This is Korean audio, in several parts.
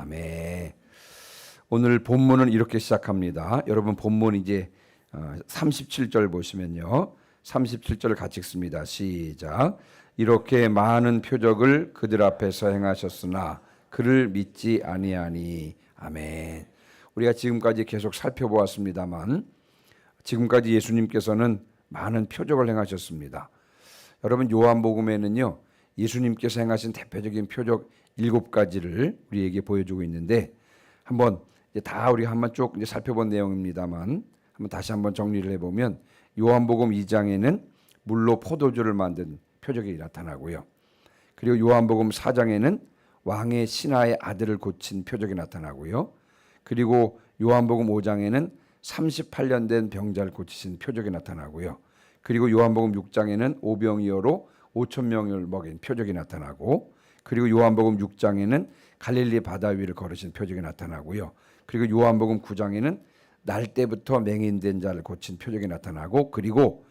아멘. 오늘 본문은 이렇게 시작합니다. 여러분 본문 이제 37절 보시면요. 37절 같이 읽습니다. 시작. 이렇게 많은 표적을 그들 앞에서 행하셨으나 그를 믿지 아니하니. 아멘. 우리가 지금까지 계속 살펴보았습니다만 지금까지 예수님께서는 많은 표적을 행하셨습니다. 여러분 요한복음에는요. 예수님께서 행하신 대표적인 표적 7가지를 우리에게 보여주고 있는데 한번 다 우리가 한번 쭉 이제 살펴본 내용입니다만 한번 다시 한번 정리를 해보면 요한복음 2장에는 물로 포도주를 만든 표적이 나타나고요. 그리고 요한복음 4장에는 왕의 신하의 아들을 고친 표적이 나타나고요. 그리고 요한복음 5장에는 38년 된 병자를 고치신 표적이 나타나고요. 그리고 요한복음 6장에는 오병이어로 5천 명을 먹인 표적이 나타나고 그리고 요한복음 6장에는 갈릴리 바다 위를 걸으신 표적이 나타나고요. 그리고 요한복음 9장에는 날 때부터 맹인된 자를 고친 표적이 나타나고 그리고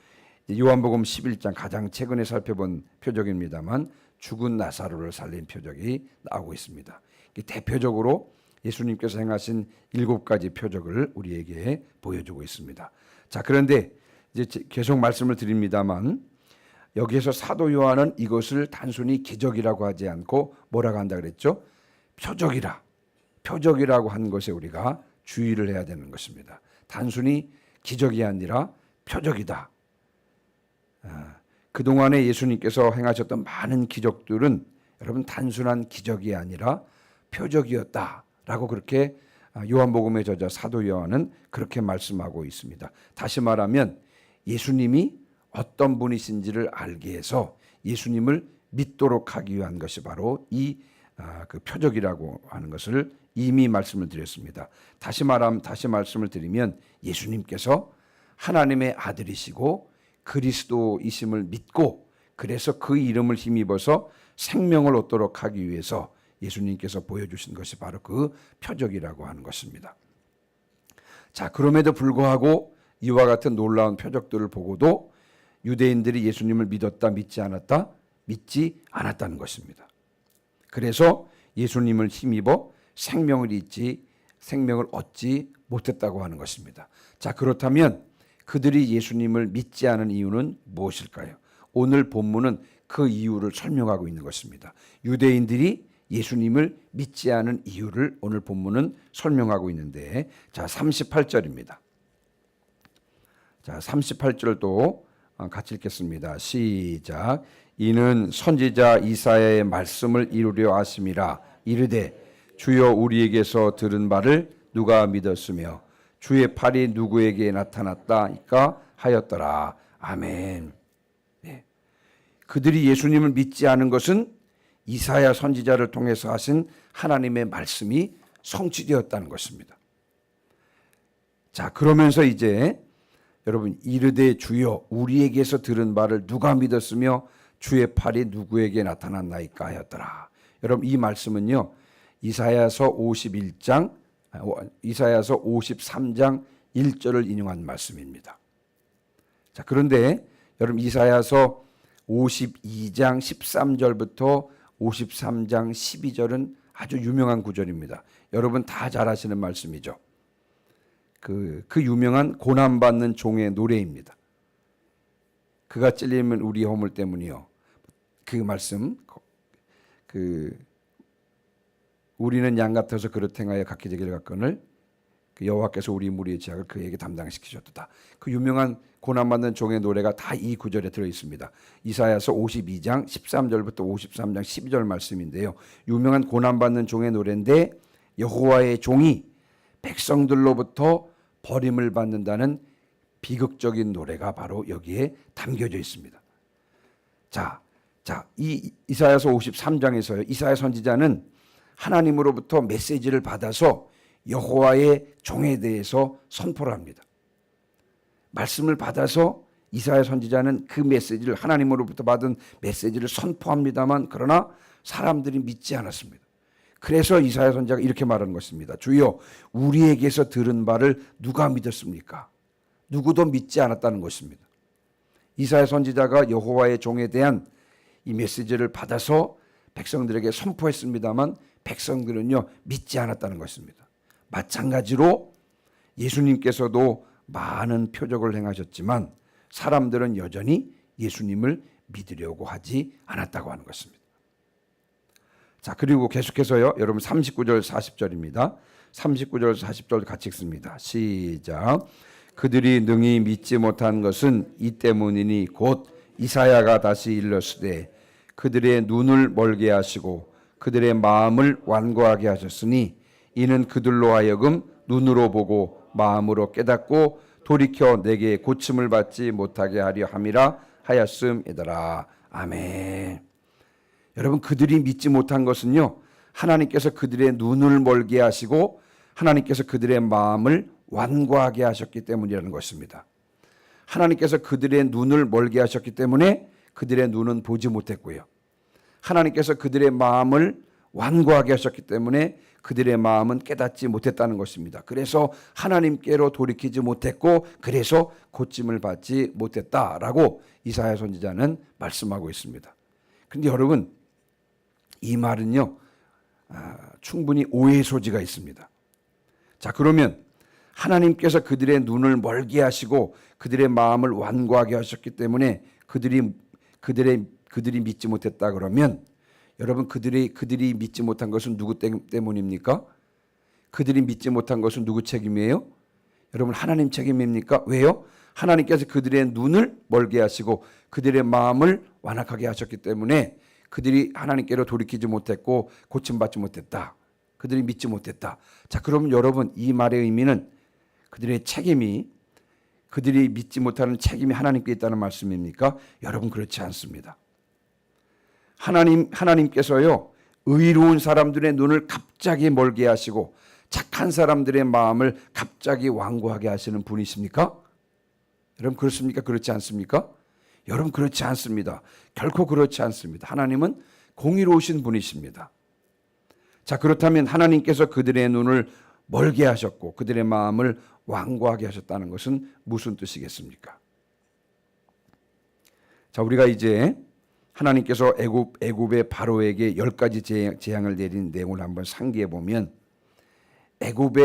요한복음 11장 가장 최근에 살펴본 표적입니다만 죽은 나사로를 살린 표적이 나오고 있습니다. 대표적으로 예수님께서 행하신 7가지 표적을 우리에게 보여주고 있습니다. 자, 그런데 이제 계속 말씀을 드립니다만 여기에서 사도 요한은 이것을 단순히 기적이라고 하지 않고 뭐라고 한다 그랬죠? 표적이라고 한 것에 우리가 주의를 해야 되는 것입니다. 단순히 기적이 아니라 표적이다. 그동안에 예수님께서 행하셨던 많은 기적들은 여러분 단순한 기적이 아니라 표적이었다라고 그렇게 요한복음의 저자 사도 요한은 그렇게 말씀하고 있습니다. 다시 말하면 예수님이 어떤 분이신지를 알게 해서 예수님을 믿도록 하기 위한 것이 바로 이 그 표적이라고 하는 것을 이미 말씀을 드렸습니다. 다시 말씀을 드리면 예수님께서 하나님의 아들이시고 그리스도이심을 믿고 그래서 그 이름을 힘입어서 생명을 얻도록 하기 위해서 예수님께서 보여주신 것이 바로 그 표적이라고 하는 것입니다. 자, 그럼에도 불구하고 이와 같은 놀라운 표적들을 보고도 유대인들이 예수님을 믿었다, 믿지 않았다? 믿지 않았다는 것입니다. 그래서 예수님을 힘입어 생명을 얻지 못했다고 하는 것입니다. 자, 그렇다면 그들이 예수님을 믿지 않은 이유는 무엇일까요? 오늘 본문은 그 이유를 설명하고 있는 것입니다. 유대인들이 예수님을 믿지 않은 이유를 오늘 본문은 설명하고 있는데 자, 38절입니다. 자, 38절도 같이 읽겠습니다. 시작. 이는 선지자 이사야의 말씀을 이루려 하심이라. 이르되 주여 우리에게서 들은 바를 누가 믿었으며 주의 팔이 누구에게 나타났다이까 하였더라. 아멘. 네. 그들이 예수님을 믿지 않은 것은 이사야 선지자를 통해서 하신 하나님의 말씀이 성취되었다는 것입니다. 자, 그러면서 이제 여러분 이르되 주여 우리에게서 들은 바를 누가 믿었으며 주의 팔이 누구에게 나타났나이까 하였더라. 여러분 이 말씀은요. 이사야서 53장 1절을 인용한 말씀입니다. 자, 그런데 여러분 이사야서 52장 13절부터 53장 12절은 아주 유명한 구절입니다. 여러분 다 잘 아시는 말씀이죠. 그 유명한 고난받는 종의 노래입니다. 그가 찔리면 우리 허물 때문이요. 그 말씀 우리는 양 같아서 그릇 행하여 각기 자기를 갖거늘 여호와께서 우리 무리의 죄악을 그에게 담당시키셨도다. 그 유명한 고난받는 종의 노래가 다 이 구절에 들어있습니다. 이사야서 52장 13절부터 53장 12절 말씀인데요. 유명한 고난받는 종의 노래인데 여호와의 종이 백성들로부터 버림을 받는다는 비극적인 노래가 바로 여기에 담겨져 있습니다. 자, 이 이사야서 53장에서요. 이사야 선지자는 하나님으로부터 메시지를 받아서 여호와의 종에 대해서 선포를 합니다. 말씀을 받아서 이사야 선지자는 그 메시지를 하나님으로부터 받은 메시지를 선포합니다만 그러나 사람들이 믿지 않았습니다. 그래서 이사야 선지자가 이렇게 말하는 것입니다. 주여 우리에게서 들은 바를 누가 믿었습니까? 누구도 믿지 않았다는 것입니다. 이사야 선지자가 여호와의 종에 대한 이 메시지를 받아서 백성들에게 선포했습니다만 백성들은요 믿지 않았다는 것입니다. 마찬가지로 예수님께서도 많은 표적을 행하셨지만 사람들은 여전히 예수님을 믿으려고 하지 않았다고 하는 것입니다. 자, 그리고 계속해서요. 여러분 39절 40절입니다. 39절 40절 같이 읽습니다. 시작. 그들이 능히 믿지 못한 것은 이 때문이니 곧 이사야가 다시 일렀으되 그들의 눈을 멀게 하시고 그들의 마음을 완고하게 하셨으니 이는 그들로 하여금 눈으로 보고 마음으로 깨닫고 돌이켜 내게 고침을 받지 못하게 하려 함이라 하였음이더라. 아멘. 여러분, 그들이 믿지 못한 것은요, 하나님께서 그들의 눈을 멀게 하시고 하나님께서 그들의 마음을 완고하게 하셨기 때문이라는 것입니다. 하나님께서 그들의 눈을 멀게 하셨기 때문에 그들의 눈은 보지 못했고요. 하나님께서 그들의 마음을 완고하게 하셨기 때문에 그들의 마음은 깨닫지 못했다는 것입니다. 그래서 하나님께로 돌이키지 못했고 그래서 고침을 받지 못했다라고 이사야 선지자는 말씀하고 있습니다. 그런데 여러분, 이 말은요 충분히 오해의 소지가 있습니다. 자, 그러면 하나님께서 그들의 눈을 멀게 하시고 그들의 마음을 완고하게 하셨기 때문에 그들이 믿지 못했다 그러면 여러분, 그들이 믿지 못한 것은 누구 때문입니까? 그들이 믿지 못한 것은 누구 책임이에요? 여러분, 하나님 책임입니까? 왜요? 하나님께서 그들의 눈을 멀게 하시고 그들의 마음을 완악하게 하셨기 때문에 그들이 하나님께로 돌이키지 못했고 고침받지 못했다. 그들이 믿지 못했다. 자, 그럼 여러분, 이 말의 의미는 그들의 책임이, 그들이 믿지 못하는 책임이 하나님께 있다는 말씀입니까? 여러분, 그렇지 않습니다. 하나님께서요 의로운 사람들의 눈을 갑자기 멀게 하시고 착한 사람들의 마음을 갑자기 완고하게 하시는 분이십니까? 여러분, 그렇습니까? 그렇지 않습니까? 여러분, 그렇지 않습니다. 결코 그렇지 않습니다. 하나님은 공의로우신 분이십니다. 자, 그렇다면 하나님께서 그들의 눈을 멀게 하셨고 그들의 마음을 완고하게 하셨다는 것은 무슨 뜻이겠습니까? 자, 우리가 이제 하나님께서 애굽의 바로에게 10가지 재앙을 내린 내용을 한번 상기해 보면 애굽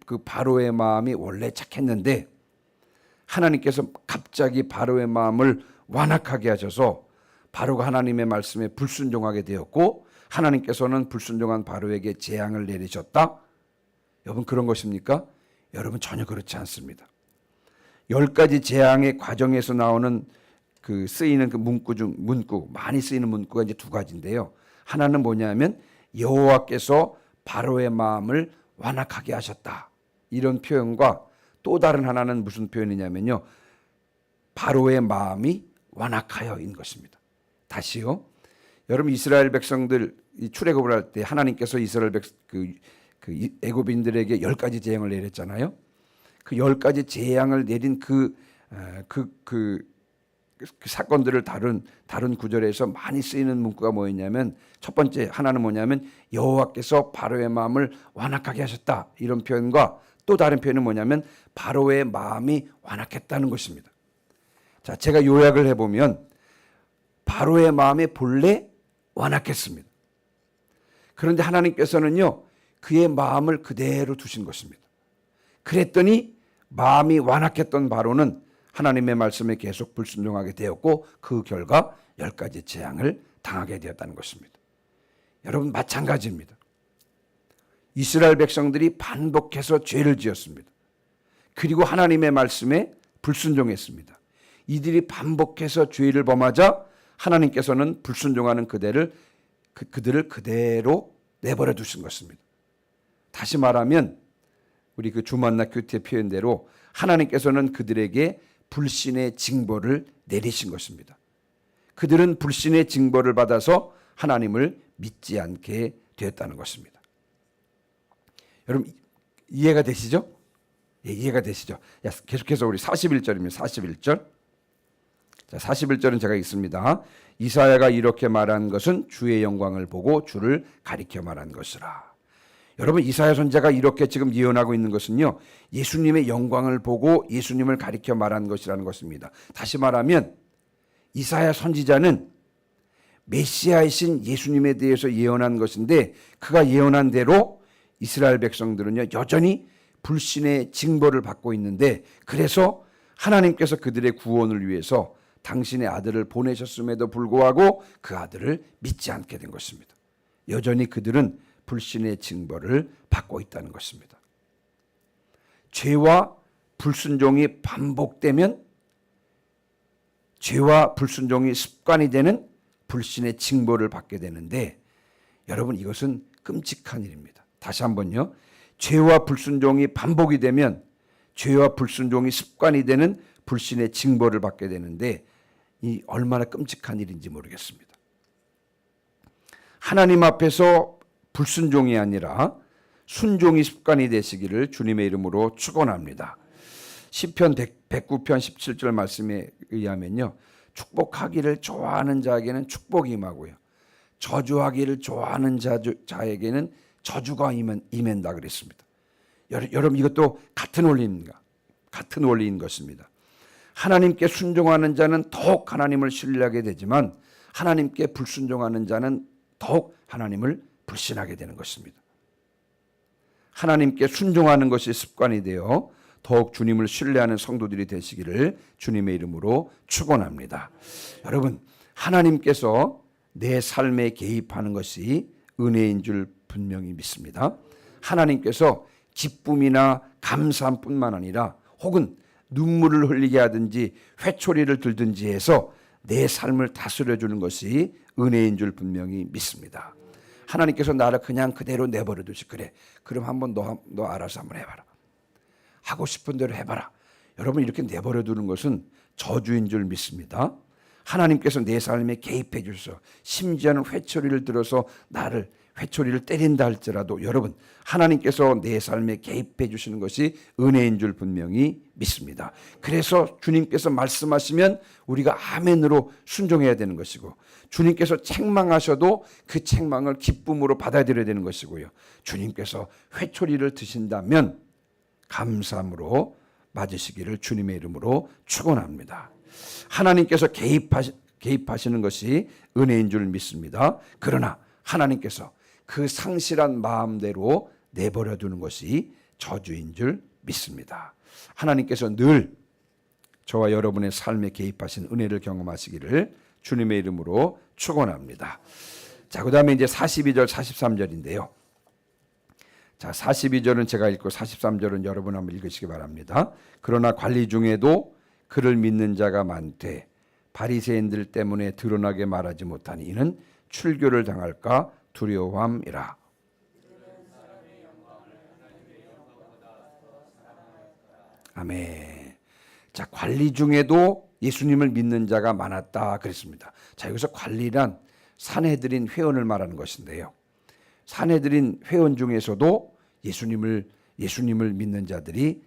그 바로의 마음이 원래 착했는데 하나님께서 갑자기 바로의 마음을 완악하게 하셔서 바로가 하나님의 말씀에 불순종하게 되었고 하나님께서는 불순종한 바로에게 재앙을 내리셨다. 여러분, 그런 것입니까? 여러분, 전혀 그렇지 않습니다. 10가지 재앙의 과정에서 나오는 쓰이는 그 문구, 많이 쓰이는 문구가 이제 두 가지인데요. 하나는 뭐냐면 여호와께서 바로의 마음을 완악하게 하셨다. 이런 표현과 또 다른 하나는 무슨 표현이냐면요. 바로의 마음이 완악하여인 것입니다. 다시요. 여러분, 이스라엘 백성들 출애굽을 할 때 하나님께서 이스라엘 애굽인들에게 10가지 재앙을 내렸잖아요. 그 10가지 재앙을 내린 그 사건들을 다른 구절에서 많이 쓰이는 문구가 뭐였냐면 첫 번째 하나는 뭐냐면 여호와께서 바로의 마음을 완악하게 하셨다. 이런 표현과 또 다른 표현은 뭐냐면 바로의 마음이 완악했다는 것입니다. 자, 제가 요약을 해보면 바로의 마음이 본래 완악했습니다. 그런데 하나님께서는요 그의 마음을 그대로 두신 것입니다. 그랬더니 마음이 완악했던 바로는 하나님의 말씀에 계속 불순종하게 되었고 그 결과 10가지 재앙을 당하게 되었다는 것입니다. 여러분, 마찬가지입니다. 이스라엘 백성들이 반복해서 죄를 지었습니다. 그리고 하나님의 말씀에 불순종했습니다. 이들이 반복해서 죄를 범하자 하나님께서는 불순종하는 그들을 그대로 내버려 두신 것입니다. 다시 말하면 우리 그 주만나 큐티의 표현대로 하나님께서는 그들에게 불신의 징벌을 내리신 것입니다. 그들은 불신의 징벌을 받아서 하나님을 믿지 않게 되었다는 것입니다. 여러분, 이해가 되시죠? 예, 이해가 되시죠? 계속해서 우리 41절입니다. 41절. 자, 41절은 제가 읽습니다. 이사야가 이렇게 말한 것은 주의 영광을 보고 주를 가리켜 말한 것이라. 여러분, 이사야 선지자가 이렇게 지금 예언하고 있는 것은요 예수님의 영광을 보고 예수님을 가리켜 말한 것이라는 것입니다. 다시 말하면 이사야 선지자는 메시아이신 예수님에 대해서 예언한 것인데 그가 예언한 대로 이스라엘 백성들은요 여전히 불신의 징벌을 받고 있는데 그래서 하나님께서 그들의 구원을 위해서 당신의 아들을 보내셨음에도 불구하고 그 아들을 믿지 않게 된 것입니다. 여전히 그들은 불신의 징벌을 받고 있다는 것입니다. 죄와 불순종이 반복되면 죄와 불순종이 습관이 되는 불신의 징벌을 받게 되는데 여러분 이것은 끔찍한 일입니다. 다시 한번요. 죄와 불순종이 반복이 되면 죄와 불순종이 습관이 되는 불신의 징벌을 받게 되는데 이 얼마나 끔찍한 일인지 모르겠습니다. 하나님 앞에서 불순종이 아니라 순종이 습관이 되시기를 주님의 이름으로 축원합니다. 시편 109편 17절 말씀에 의하면요. 축복하기를 좋아하는 자에게는 축복이 임하고요. 저주하기를 좋아하는 자에게는 저주가 임한다 그랬습니다. 여러분 이것도 같은 원리입니다. 같은 원리인 것입니다. 하나님께 순종하는 자는 더욱 하나님을 신뢰하게 되지만 하나님께 불순종하는 자는 더욱 하나님을 불신하게 되는 것입니다. 하나님께 순종하는 것이 습관이 되어 더욱 주님을 신뢰하는 성도들이 되시기를 주님의 이름으로 축원합니다. 여러분 하나님께서 내 삶에 개입하는 것이 은혜인 줄 분명히 믿습니다. 하나님께서 기쁨이나 감사함뿐만 아니라 혹은 눈물을 흘리게 하든지 회초리를 들든지 해서 내 삶을 다스려 주는 것이 은혜인 줄 분명히 믿습니다. 하나님께서 나를 그냥 그대로 내버려 두시 그래. 그럼 한번 너 알아서 한번 해봐라. 하고 싶은 대로 해봐라. 여러분 이렇게 내버려 두는 것은 저주인 줄 믿습니다. 하나님께서 내 삶에 개입해 주셔서 심지어는 회초리를 들어서 나를 회초리를 때린다 할지라도 여러분 하나님께서 내 삶에 개입해 주시는 것이 은혜인 줄 분명히 믿습니다. 그래서 주님께서 말씀하시면 우리가 아멘으로 순종해야 되는 것이고 주님께서 책망하셔도 그 책망을 기쁨으로 받아들여야 되는 것이고요. 주님께서 회초리를 드신다면 감사함으로 맞으시기를 주님의 이름으로 축원합니다. 하나님께서 개입하시는 것이 은혜인 줄 믿습니다. 그러나 하나님께서 그 상실한 마음대로 내버려 두는 것이 저주인 줄 믿습니다. 하나님께서 늘 저와 여러분의 삶에 개입하신 은혜를 경험하시기를 주님의 이름으로 축원합니다. 자, 그다음에 이제 42절 43절인데요. 자, 42절은 제가 읽고 43절은 여러분 한번 읽으시기 바랍니다. 그러나 관리 중에도 그를 믿는 자가 많되 바리새인들 때문에 드러나게 말하지 못하니 이는 출교를 당할까 두려워함이라. 아멘. 자, 관리 중에도 예수님을 믿는 자가 많았다 그랬습니다. 자, 여기서 관리란 산헤드린 회원을 말하는 것인데요. 산헤드린 회원 중에서도 예수님을 믿는 자들이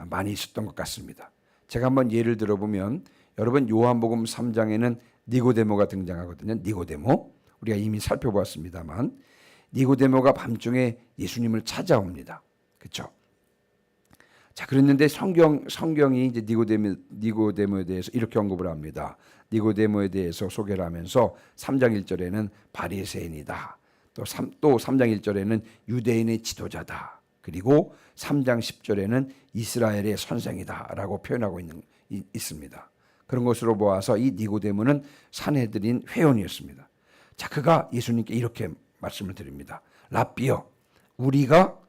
많이 있었던 것 같습니다. 제가 한번 예를 들어보면 여러분 요한복음 3장에는 니고데모가 등장하거든요. 니고데모. 우리가 이미 살펴보았습니다만 니고데모가 밤중에 예수님을 찾아옵니다. 그렇죠? 자, 그랬는데 성경이 이제 니고데모에 대해서 이렇게 언급을 합니다. 니고데모에 대해서 소개를 하면서 3장 1절에는 바리새인이다. 또 3장 1절에는 유대인의 지도자다. 그리고 3장 10절에는 이스라엘의 선생이다라고 표현하고 있습니다. 그런 것으로 보아서 이 니고데모는 산헤드린 회원이었습니다. 자, 그가 예수님께 이렇게 말씀을 드립니다. 랍비여, 우리가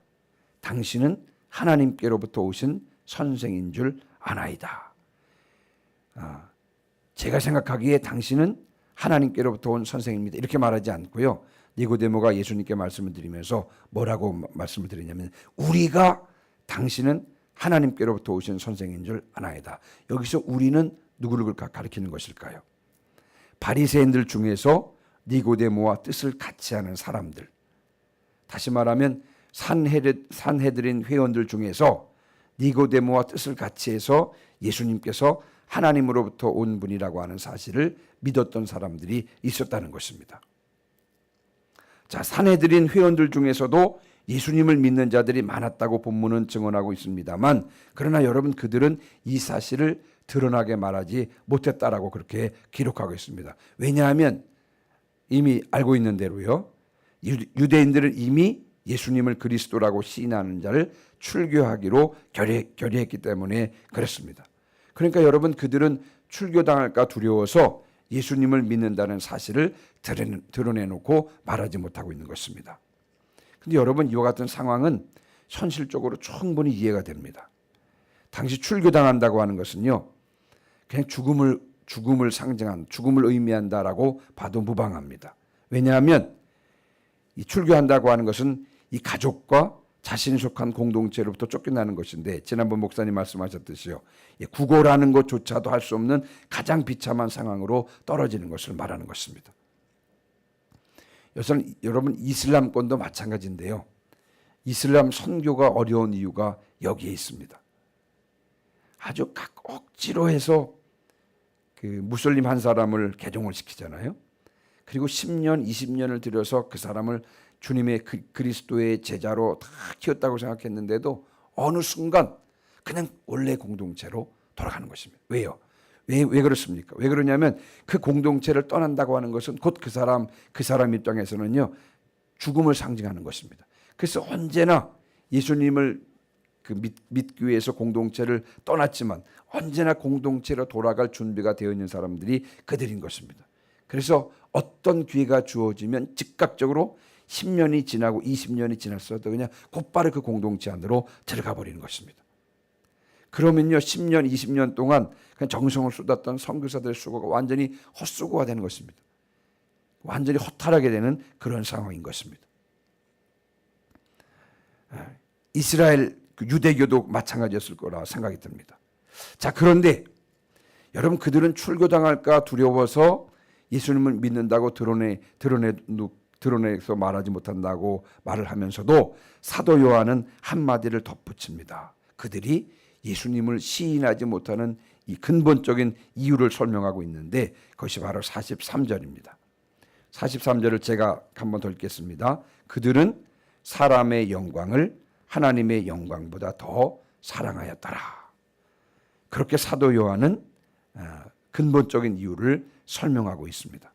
당신은 하나님께로부터 오신 선생인 줄 아나이다. 제가 생각하기에 당신은 하나님께로부터 온 선생입니다. 이렇게 말하지 않고요. 니고데모가 예수님께 말씀을 드리면서 뭐라고 말씀을 드리냐면 우리가 당신은 하나님께로부터 오신 선생인 줄 아나이다. 여기서 우리는 누구를 가리키는 것일까요? 바리새인들 중에서 니고데모와 뜻을 같이 하는 사람들. 다시 말하면 산헤드린 회원들 중에서 니고데모와 뜻을 같이 해서 예수님께서 하나님으로부터 온 분이라고 하는 사실을 믿었던 사람들이 있었다는 것입니다. 자, 산헤드린 회원들 중에서도 예수님을 믿는 자들이 많았다고 본문은 증언하고 있습니다만 그러나 여러분 그들은 이 사실을 드러나게 말하지 못했다라고 그렇게 기록하고 있습니다. 왜냐하면 이미 알고 있는 대로요. 유대인들은 이미 예수님을 그리스도라고 시인하는 자를 출교하기로 결의했기 때문에 그렇습니다. 그러니까 여러분, 그들은 출교당할까 두려워서 예수님을 믿는다는 사실을 드러내놓고 말하지 못하고 있는 것입니다. 그런데 여러분, 이와 같은 상황은 현실적으로 충분히 이해가 됩니다. 당시 출교당한다고 하는 것은요, 그냥 죽음을 상징한, 죽음을 의미한다라고 봐도 무방합니다. 왜냐하면 이 출교한다고 하는 것은 이 가족과 자신이 속한 공동체로부터 쫓겨나는 것인데, 지난번 목사님 말씀하셨듯이요, 구걸하는 것조차도 할 수 없는 가장 비참한 상황으로 떨어지는 것을 말하는 것입니다. 여러분, 이슬람권도 마찬가지인데요. 이슬람 선교가 어려운 이유가 여기에 있습니다. 아주 억지로 해서 그 무슬림 한 사람을 개종을 시키잖아요. 그리고 10년, 20년을 들여서 그 사람을 주님의 그리스도의 제자로 다 키웠다고 생각했는데도 어느 순간 그냥 원래 공동체로 돌아가는 것입니다. 왜요? 왜 그렇습니까? 왜 그러냐면 그 공동체를 떠난다고 하는 것은 곧 그 사람 입장에서는요, 죽음을 상징하는 것입니다. 그래서 언제나 예수님을 믿기 위해서 공동체를 떠났지만 언제나 공동체로 돌아갈 준비가 되어 있는 사람들이 그들인 것입니다. 그래서 어떤 기회가 주어지면 즉각적으로 10년이 지나고 20년이 지났어도 그냥 곧바로 그 공동체 안으로 들어가 버리는 것입니다. 그러면요, 10년, 20년 동안 그냥 정성을 쏟았던 선교사들의 수고가 완전히 헛수고가 되는 것입니다. 완전히 허탈하게 되는 그런 상황인 것입니다. 이스라엘 유대교도 마찬가지였을 거라 생각이 듭니다. 자, 그런데 여러분, 그들은 출교당할까 두려워서 예수님을 믿는다고 드러내서 말하지 못한다고 말을 하면서도 사도 요한은 한마디를 덧붙입니다. 그들이 예수님을 시인하지 못하는 이 근본적인 이유를 설명하고 있는데 그것이 바로 43절입니다. 43절을 제가 한번 더 읽겠습니다. 그들은 사람의 영광을 하나님의 영광보다 더 사랑하였더라. 그렇게 사도 요한은 근본적인 이유를 설명하고 있습니다.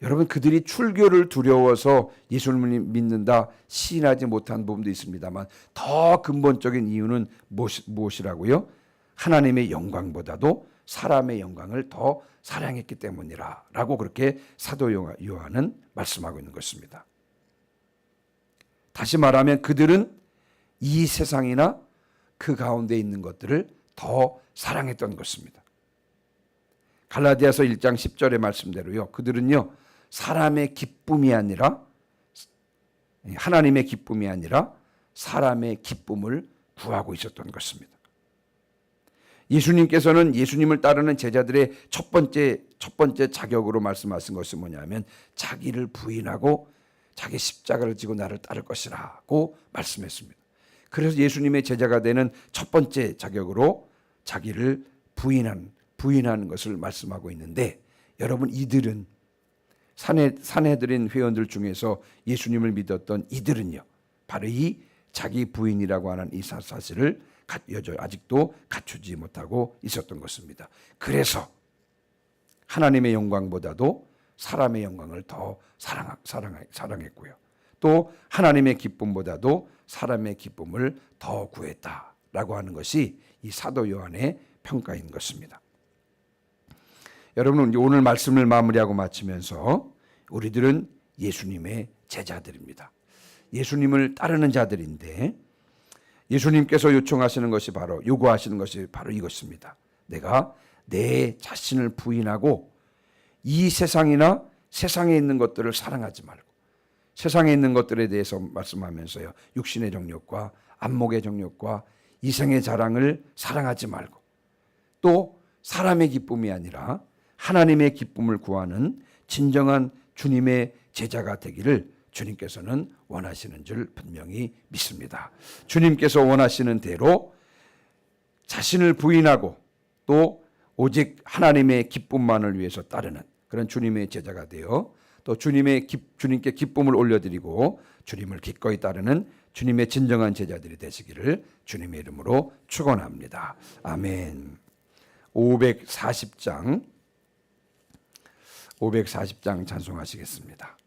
여러분, 그들이 출교를 두려워서 예수님을 믿는다 시인하지 못한 부분도 있습니다만 더 근본적인 이유는 무엇이라고요? 하나님의 영광보다도 사람의 영광을 더 사랑했기 때문이라 라고 그렇게 사도 요한은 말씀하고 있는 것입니다. 다시 말하면 그들은 이 세상이나 그 가운데 있는 것들을 더 사랑했던 것입니다. 갈라디아서 1장 10절의 말씀대로요, 그들은요, 사람의 기쁨이 아니라 하나님의 기쁨이 아니라 사람의 기쁨을 구하고 있었던 것입니다. 예수님께서는 예수님을 따르는 제자들의 첫 번째 자격으로 말씀하신 것이 뭐냐면 자기를 부인하고 자기 십자가를 지고 나를 따를 것이라고 말씀했습니다. 그래서 예수님의 제자가 되는 첫 번째 자격으로 자기를 부인하는 것을 말씀하고 있는데, 여러분, 이들은 산헤드린 회원들 중에서 예수님을 믿었던 이들은요, 바로 이 자기 부인이라고 하는 이 사실을 아직도 갖추지 못하고 있었던 것입니다. 그래서 하나님의 영광보다도 사람의 영광을 더 사랑했고요. 또 하나님의 기쁨보다도 사람의 기쁨을 더 구했다라고 하는 것이 이 사도 요한의 평가인 것입니다. 여러분, 오늘 말씀을 마무리하고 마치면서 우리들은 예수님의 제자들입니다. 예수님을 따르는 자들인데 예수님께서 요구하시는 것이 바로 이것입니다. 내가 내 자신을 부인하고 이 세상이나 세상에 있는 것들을 사랑하지 말고, 세상에 있는 것들에 대해서 말씀하면서요, 육신의 정욕과 안목의 정욕과 이생의 자랑을 사랑하지 말고, 또 사람의 기쁨이 아니라 하나님의 기쁨을 구하는 진정한 주님의 제자가 되기를 주님께서는 원하시는 줄 분명히 믿습니다. 주님께서 원하시는 대로 자신을 부인하고 또 오직 하나님의 기쁨만을 위해서 따르는 그런 주님의 제자가 되어 또 주님께 기쁨을 올려드리고 주님을 기꺼이 따르는 주님의 진정한 제자들이 되시기를 주님의 이름으로 축원합니다. 아멘. 540장 540장 찬송하시겠습니다.